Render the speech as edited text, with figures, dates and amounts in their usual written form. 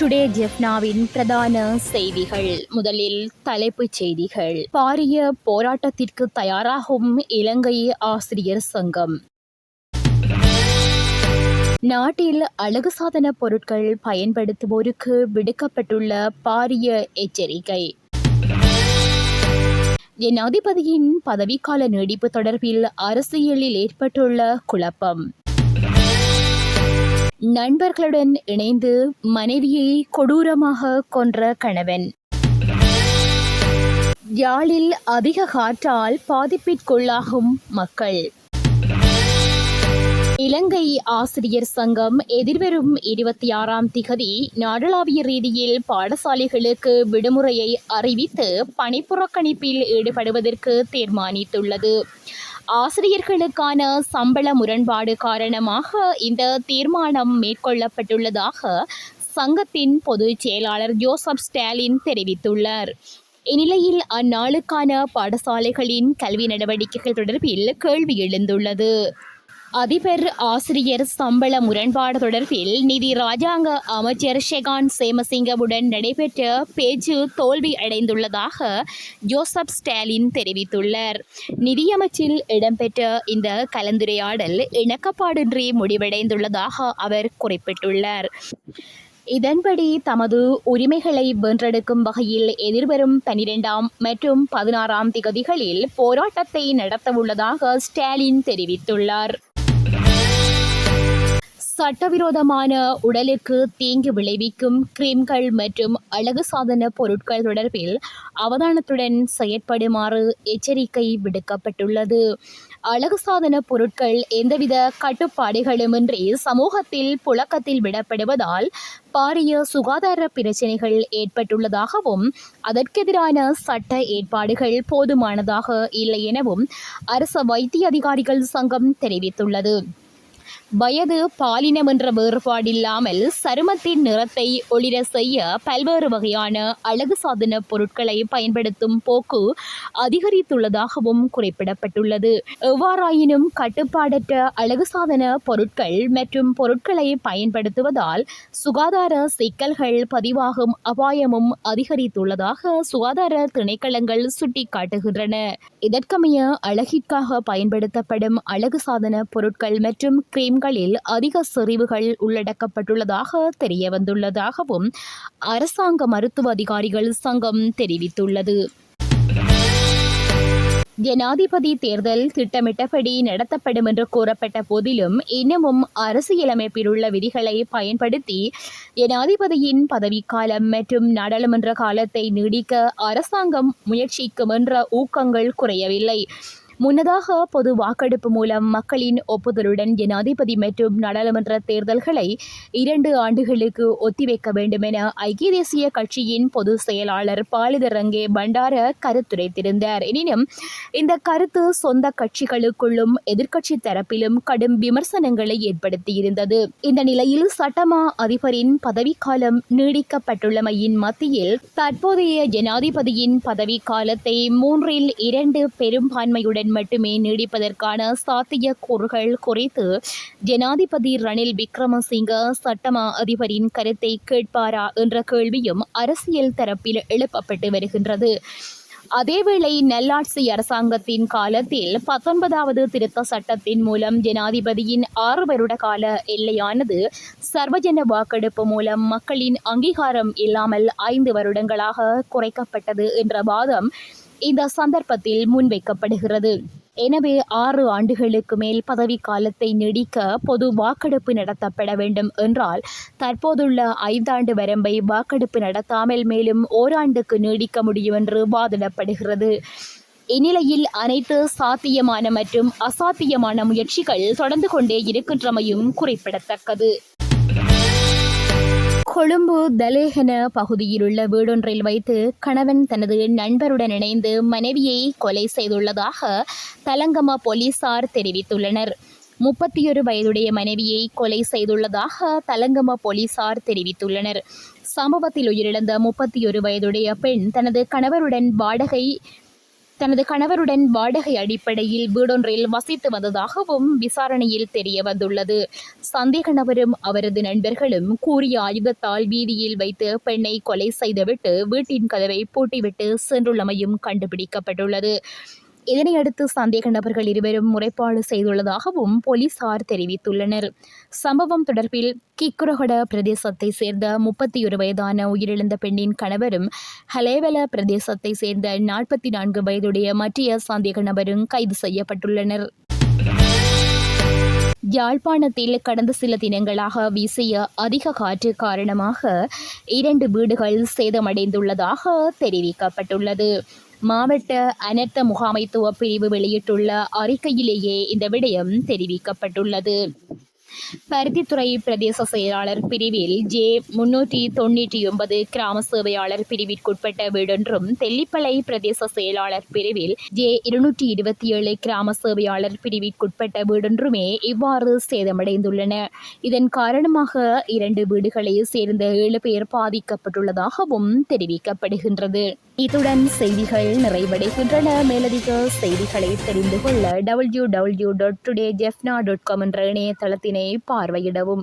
Today ஜெஃப்னாவின் பிரதான செய்திகள். முதலில் தலைப்புச் செய்திகள். பாரிய போராட்டத்திற்கு தயாராகும் இலங்கை ஆசிரியர் சங்கம். நாட்டில் அழகு சாதன பொருட்கள் பயன்படுத்துவோருக்கு விடுக்கப்பட்டுள்ள பாரிய எச்சரிக்கை. ஜனாதிபதியின் பதவிக்கால நீடிப்பு தொடர்பில் அரசியலில் ஏற்பட்டுள்ள குழப்பம். நண்பர்களுடன் இணைந்து மனைவியை கொடூரமாக கொன்ற கணவன். யாழில் அதிக காற்றால் பாதிப்பிற்குள்ளாகும் மக்கள். இலங்கை ஆசிரியர் சங்கம் எதிர்வரும் 26ஆம் திகதி நாடளாவிய ரீதியில் பாடசாலைகளுக்கு விடுமுறையை அறிவித்து பணிப்புறக்கணிப்பில் ஈடுபடுவதற்கு தீர்மானித்துள்ளது. ஆசிரியர்களுக்கான சம்பள முரண்பாடு காரணமாக இந்த தீர்மானம் மேற்கொள்ளப்பட்டுள்ளதாக சங்கத்தின் பொதுச் செயலாளர் ஜோசப் ஸ்டாலின் தெரிவித்துள்ளார். இந்நிலையில் அந்நாளுக்கான பாடசாலைகளின் கல்வி நடவடிக்கைகள் தொடர்பில் கேள்வி எழுந்துள்ளது. அதிபர் ஆசிரியர் சம்பள முரண்பாடு தொடர்பில் நிதி ராஜாங்க அமைச்சர் ஷெகான் சேமசிங்கவுடன் நடைபெற்ற பேச்சு தோல்வி அடைந்துள்ளதாக ஜோசப் ஸ்டாலின் தெரிவித்துள்ளார். நிதியமைச்சில் இடம்பெற்ற இந்த கலந்துரையாடல் இணக்கப்பாடின்றி முடிவடைந்துள்ளதாக அவர் குறிப்பிட்டுள்ளார். இதன்படி தமது உரிமைகளை வென்றெடுக்கும் வகையில் எதிர்வரும் 12ஆம் மற்றும் 16ஆம் திகதிகளில் போராட்டத்தை நடத்தவுள்ளதாக ஸ்டாலின் தெரிவித்துள்ளார். சட்டவிரோதமான உடலுக்கு தீங்கு விளைவிக்கும் கிரீம்கள் மற்றும் அழகு சாதன பொருட்கள் தொடர்பில் அவதானத்துடன் செயற்படுமாறு எச்சரிக்கை விடுக்கப்பட்டுள்ளது. அழகு சாதன பொருட்கள் எந்தவித கட்டுப்பாடுகளுமின்றி சமூகத்தில் புழக்கத்தில் விடப்படுவதால் பாரிய சுகாதார பிரச்சினைகள் ஏற்பட்டுள்ளதாகவும் அதற்கெதிரான சட்ட ஏற்பாடுகள் போதுமானதாக இல்லை எனவும் அரச வைத்திய அதிகாரிகள் சங்கம் தெரிவித்துள்ளது. வயது பாலினம் என்ற வேறுபாடில்லாமல் சருமத்தின் நிறத்தை ஒளிர செய்ய பல்வேறு வகையான அழகு சாதன பொருட்களை பயன்படுத்தும் போக்கு அதிகரித்துள்ளதாகவும் குறிப்பிடப்பட்டுள்ளது. எவ்வாறாயினும் கட்டுப்பாடற்ற அழகு சாதன பொருட்கள் மற்றும் பொருட்களை பயன்படுத்துவதால் சுகாதார சிக்கல்கள் பதிவாகும் அபாயமும் அதிகரித்துள்ளதாக சுகாதார திணைக்களங்கள் சுட்டிக்காட்டுகின்றன. இதற்கமைய அழகிற்காக பயன்படுத்தப்படும் அழகு சாதன பொருட்கள் மற்றும் கிரீம்களில் அதிக செறிவுகள் உள்ளடக்கப்பட்டுள்ளதாக தெரியவந்துள்ளதாகவும் அரசாங்க மருத்துவ அதிகாரிகள் சங்கம் தெரிவித்துள்ளது. ஜனாதிபதி தேர்தல் திட்டமிட்டபடி நடத்தப்படும் என்று கூறப்பட்ட போதிலும் இன்னமும் அரசியலமைப்பில் உள்ள விதிகளை பயன்படுத்தி ஜனாதிபதியின் பதவிக்காலம் மற்றும் நாடாளுமன்ற காலத்தை நீடிக்க அரசாங்கம் முயற்சிக்கும் என்ற ஊக்கங்கள் குறையவில்லை. முன்னதாக பொது வாக்கெடுப்பு மூலம் மக்களின் ஒப்புதலுடன் ஜனாதிபதி மற்றும் நாடாளுமன்ற தேர்தல்களை 2 ஆண்டுகளுக்கு ஒத்திவைக்க வேண்டும் என ஐக்கிய தேசிய கட்சியின் பொதுச் செயலாளர் பாலிதரங்கே பண்டார கருத்துரைத்திருந்தார். எனினும் இந்த கருத்து சொந்த கட்சிகளுக்குள்ளும் எதிர்க்கட்சி தரப்பிலும் கடும் விமர்சனங்களை ஏற்படுத்தியிருந்தது. இந்த நிலையில் சட்டமா அதிபரின் பதவிக்காலம் நீடிக்கப்பட்டுள்ளமையின் மத்தியில் தற்போதைய ஜனாதிபதியின் பதவிக்காலத்தை 3/2 பெரும்பான்மையுடன் மட்டுமே நீடிப்பதற்கான சாத்தியக்கூறுகள் குறித்து ஜனாதிபதி ரணில் விக்ரமசிங்க சட்டமா அதிபரின் கருத்தை கேட்பாரா என்ற கேள்வியும் அரசியல் தரப்பில் எழுப்பப்பட்டு வருகின்றது. அதேவேளை நல்லாட்சி அரசாங்கத்தின் காலத்தில் 19வது திருத்த சட்டத்தின் மூலம் ஜனாதிபதியின் 6 வருட கால எல்லையானது சர்வஜன வாக்கெடுப்பு மூலம் மக்களின் அங்கீகாரம் இல்லாமல் 5 வருடங்களாக குறைக்கப்பட்டது என்ற வாதம் இந்த சந்தர்ப்பத்தில் முன்வைக்கப்படுகிறது. எனவே 6 ஆண்டுகளுக்கு மேல் பதவிக்காலத்தை நீடிக்க பொது வாக்கெடுப்பு நடத்தப்பட வேண்டும் என்றால் தற்போதுள்ள 5 ஆண்டு வரம்பை வாக்கெடுப்பு நடத்தாமல் மேலும் ஓராண்டுக்கு நீடிக்க முடியும் என்று வாதிடப்படுகிறது. இந்நிலையில் அனைத்து சாத்தியமான மற்றும் அசாத்தியமான முயற்சிகள் தொடர்ந்து கொண்டே இருக்கின்றமையும் குறிப்பிடத்தக்கது. கொழும்பு தலேகன பகுதியிலுள்ள வீடொன்றில் வைத்து கணவன் தனது நண்பருடன் இணைந்து மனைவியை கொலை செய்துள்ளதாக தலங்கம போலீசார் தெரிவித்துள்ளனர். 31 வயதுடைய மனைவியை கொலை செய்துள்ளதாக தலங்கம போலீசார் தெரிவித்துள்ளனர். சம்பவத்தில் உயிரிழந்த 31 வயதுடைய பெண் தனது கணவருடன் வாடகை தனது கணவருடன் வாடகை அடிப்படையில் வீடொன்றில் வசித்து வந்ததாகவும் விசாரணையில் தெரிய வந்துள்ளது. சந்தேக நபரும் அவரது நண்பர்களும் கூறிய ஆயுதத்தால் வீதியில் வைத்து பெண்ணை கொலை செய்துவிட்டு வீட்டின் கதவை பூட்டிவிட்டு சென்றுள்ளமையும் கண்டுபிடிக்கப்பட்டுள்ளது. இதனையடுத்து சந்தேக நபர்கள் இருவரும் முறைப்பாடு செய்துள்ளதாகவும் போலீசார் தெரிவித்துள்ளனர். சம்பவம் தொடர்பில் கிக்குரகொட பிரதேசத்தை சேர்ந்த 31 வயதான உயிரிழந்த பெண்ணின் கணவரும் ஹலேவல பிரதேசத்தை சேர்ந்த 44 வயதுடைய மற்றைய சந்தேக நபரும் கைது செய்யப்பட்டுள்ளனர். யாழ்ப்பாணத்தில் கடந்த சில தினங்களாக வீசிய அதிக காற்று காரணமாக 2 வீடுகள் சேதமடைந்துள்ளதாக தெரிவிக்கப்பட்டுள்ளது. மாவட்ட அனர்த்த முகாமைத்துவ பிரிவு வெளியிட்டுள்ள அறிக்கையிலேயே இந்த விடயம் தெரிவிக்கப்பட்டுள்ளது. பருத்தித்துறை பிரதேச செயலாளர் பிரிவில் J399 கிராம சேவையாளர் பிரிவிற்குட்பட்ட வீடொன்றும், தெல்லிப்பளை பிரதேச செயலாளர் பிரிவில் J227 கிராம சேவையாளர் பிரிவிற்குட்பட்ட வீடொன்றுமே இவ்வாறு சேதமடைந்துள்ளன. இதன் காரணமாக 2 வீடுகளை சேர்ந்த 7 பேர் பாதிக்கப்பட்டுள்ளதாகவும் தெரிவிக்கப்படுகின்றது. இத்துடன் செய்திகள் நிறைவடைகின்றன. மேலதிக செய்திகளை தெரிந்து கொள்ள www.todayjefna.com என்ற இணையதளத்தினை பார்வையிடவும்.